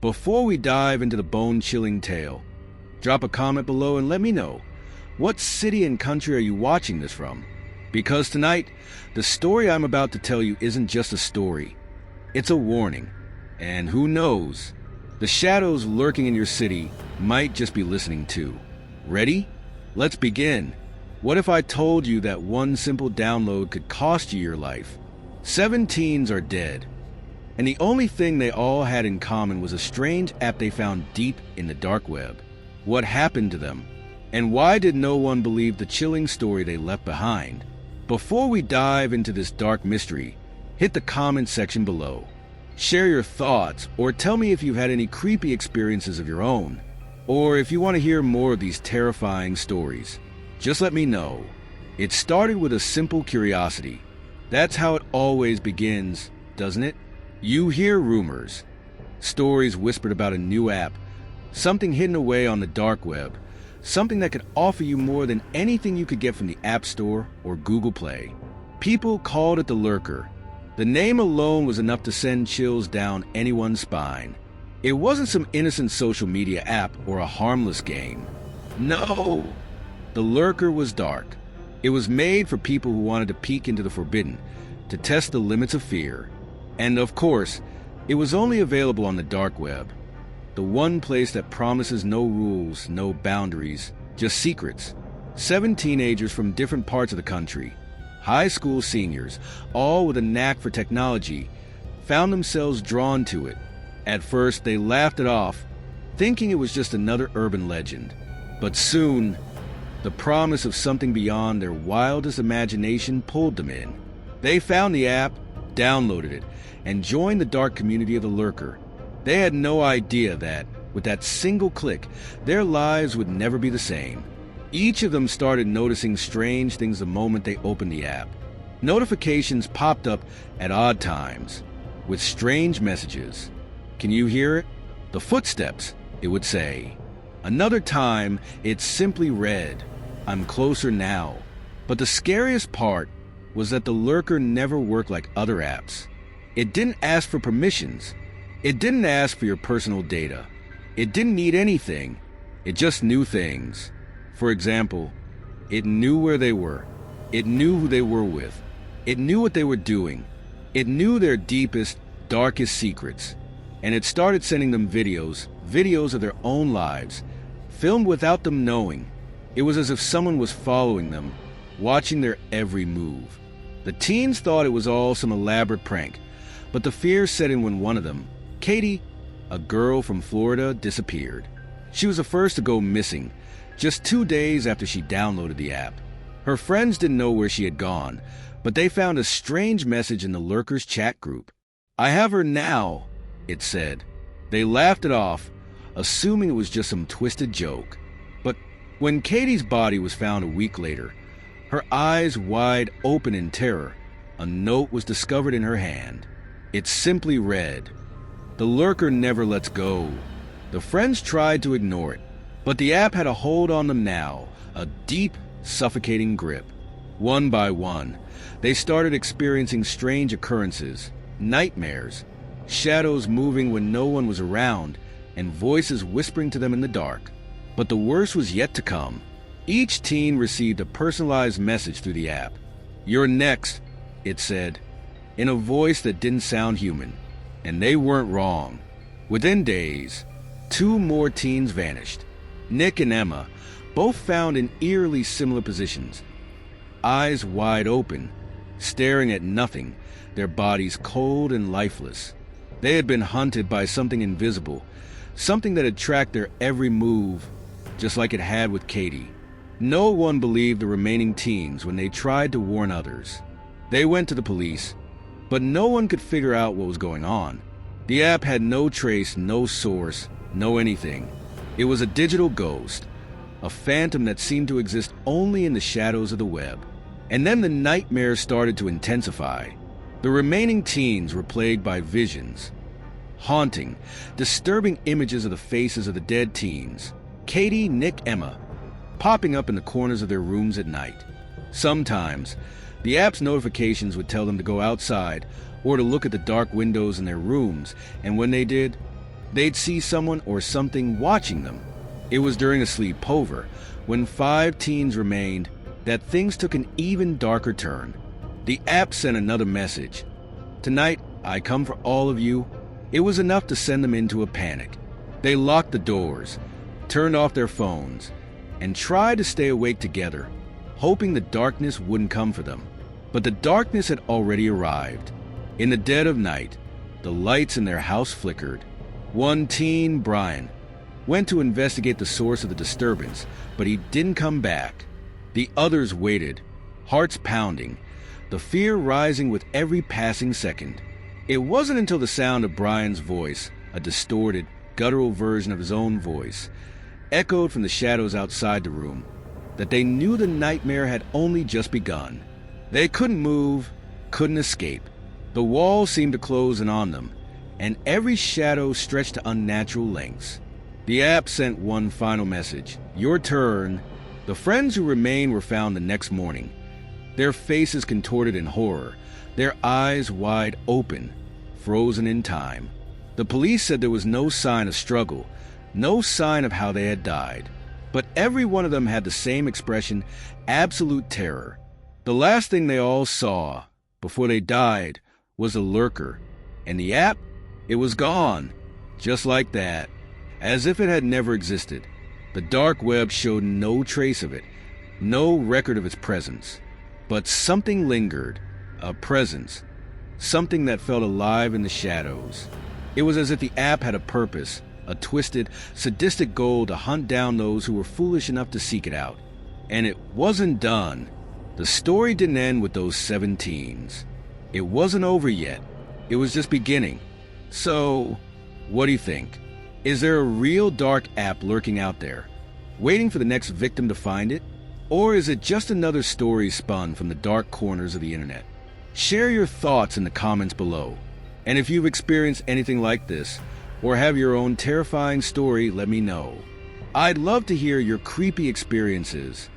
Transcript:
Before we dive into the bone-chilling tale, drop a comment below and let me know, what city and country are you watching this from? Because tonight, the story I'm about to tell you isn't just a story, it's a warning. And who knows, the shadows lurking in your city might just be listening too. Ready? Let's begin. What if I told you that one simple download could cost you your life? 7 teens are dead, and the only thing they all had in common was a strange app they found deep in the dark web. What happened to them? And why did no one believe the chilling story they left behind? Before we dive into this dark mystery, hit the comment section below. Share your thoughts, or tell me if you've had any creepy experiences of your own, or if you want to hear more of these terrifying stories. Just let me know. It started with a simple curiosity. That's how it always begins, doesn't it? You hear rumors, stories whispered about a new app, something hidden away on the dark web, something that could offer you more than anything you could get from the App Store or Google Play. People called it the Lurker. The name alone was enough to send chills down anyone's spine. It wasn't some innocent social media app or a harmless game. No! The Lurker was dark. It was made for people who wanted to peek into the forbidden, to test the limits of fear. And of course, it was only available on the dark web. The one place that promises no rules, no boundaries, just secrets. 7 teenagers from different parts of the country, high school seniors, all with a knack for technology, found themselves drawn to it. At first, they laughed it off, thinking it was just another urban legend. But soon, the promise of something beyond their wildest imagination pulled them in. They found the app, downloaded it, and joined the dark community of the Lurker. They had no idea that, with that single click, their lives would never be the same. Each of them started noticing strange things the moment they opened the app. Notifications popped up at odd times, with strange messages. Can you hear it? The footsteps, it would say. Another time, it simply read, I'm closer now. But the scariest part was that the Lurker never worked like other apps. It didn't ask for permissions. It didn't ask for your personal data. It didn't need anything. It just knew things. For example, it knew where they were. It knew who they were with. It knew what they were doing. It knew their deepest, darkest secrets. And it started sending them videos of their own lives, filmed without them knowing. It was as if someone was following them, watching their every move. The teens thought it was all some elaborate prank, but the fear set in when one of them, Katie, a girl from Florida, disappeared. She was the first to go missing, just 2 days after she downloaded the app. Her friends didn't know where she had gone, but they found a strange message in the Lurker's chat group. I have her now, it said. They laughed it off, assuming it was just some twisted joke. But when Katie's body was found a week later, her eyes wide open in terror, a note was discovered in her hand. It simply read, The Lurker never lets go. The friends tried to ignore it, but the app had a hold on them now, a deep, suffocating grip. One by one, they started experiencing strange occurrences, nightmares, shadows moving when no one was around, and voices whispering to them in the dark. But the worst was yet to come. Each teen received a personalized message through the app. You're next, it said, in a voice that didn't sound human. And they weren't wrong. Within days, 2 more teens vanished. Nick and Emma, both found in eerily similar positions. Eyes wide open, staring at nothing, their bodies cold and lifeless. They had been hunted by something invisible, something that had tracked their every move, just like it had with Katie. No one believed the remaining teens when they tried to warn others. They went to the police, but no one could figure out what was going on. The app had no trace, no source, no anything. It was a digital ghost, a phantom that seemed to exist only in the shadows of the web. And then the nightmares started to intensify. The remaining teens were plagued by visions, haunting, disturbing images of the faces of the dead teens, Katie, Nick, Emma, popping up in the corners of their rooms at night. Sometimes, the app's notifications would tell them to go outside or to look at the dark windows in their rooms, and when they did, they'd see someone or something watching them. It was during a sleepover, when 5 teens remained, that things took an even darker turn. The app sent another message. "Tonight, I come for all of you." It was enough to send them into a panic. They locked the doors, turned off their phones, and tried to stay awake together, hoping the darkness wouldn't come for them. But the darkness had already arrived. In the dead of night, the lights in their house flickered. One teen, Brian, went to investigate the source of the disturbance, but he didn't come back. The others waited, hearts pounding, the fear rising with every passing second. It wasn't until the sound of Brian's voice, a distorted, guttural version of his own voice, echoed from the shadows outside the room, that they knew the nightmare had only just begun. They couldn't move, couldn't escape. The walls seemed to close in on them, and every shadow stretched to unnatural lengths. The app sent one final message: "Your turn." The friends who remained were found the next morning, their faces contorted in horror, their eyes wide open, frozen in time. The police said there was no sign of struggle, no sign of how they had died. But every one of them had the same expression: absolute terror. The last thing they all saw before they died was the lurker, and the app, it was gone, just like that, as if it had never existed. The dark web showed no trace of it, no record of its presence. But something lingered, a presence, something that felt alive in the shadows. It was as if the app had a purpose, a twisted, sadistic goal to hunt down those who were foolish enough to seek it out. And it wasn't done. The story didn't end with those 7 teens. It wasn't over yet. It was just beginning. So, what do you think? Is there a real dark app lurking out there, waiting for the next victim to find it? Or is it just another story spun from the dark corners of the internet? Share your thoughts in the comments below. And if you've experienced anything like this, or have your own terrifying story, let me know. I'd love to hear your creepy experiences.